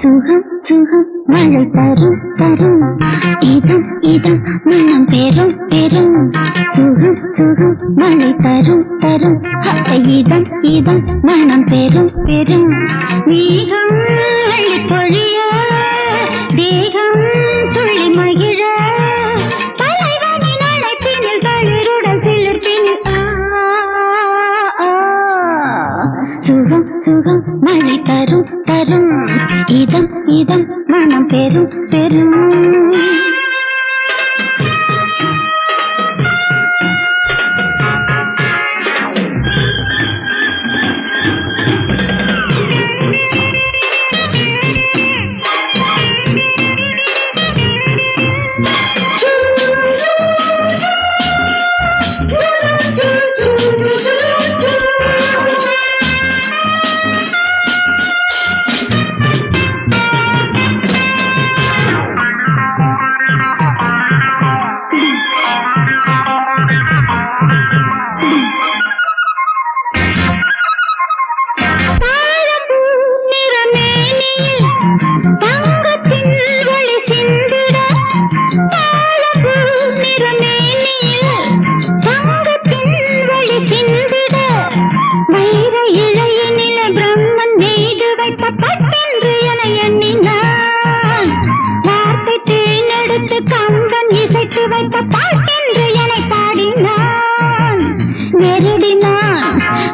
சுகம் சுகம் மழை தரும் தரும் இதம் இதம் மனம் பெரும் பெரும் சுகம் சுகம் மழை தரும் தரும் இதம் இதம் மனம் பெரும் பெரும் மேகம் அள்ளி பொழிய தேகம் துள்ளி மகிழ தலைவனின் அழைப்பினில் தளிருடன் சிலிர்ப்பினில் சுகம் சுகம் மழை தரும் தரும் இதம் இதம் மனம் பெரும் பெரும்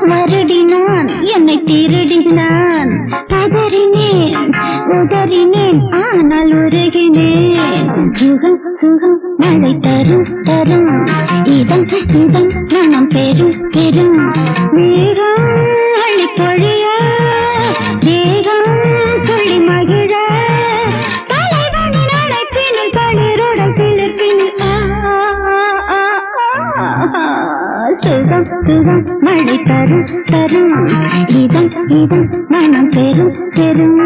வருடினான் என்னை திருடினான் கதறினேன் உதறினேன் ஆனால் உருகினேன் சுகம் சுகம் மழை தரும் தரும் இதம் இதம் மனம் பெரும் பெரும் மேகம் அள்ளி பொழிய தேகம் துள்ளி மகிழ தலைவனின் அழைப்பினில் தளிருடன் சிலிர்ப்பினில் சுகம் சுகம் மழை தரும் தரும் இதம் இதம் மனம் பெரும் பெரும்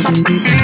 Thank you.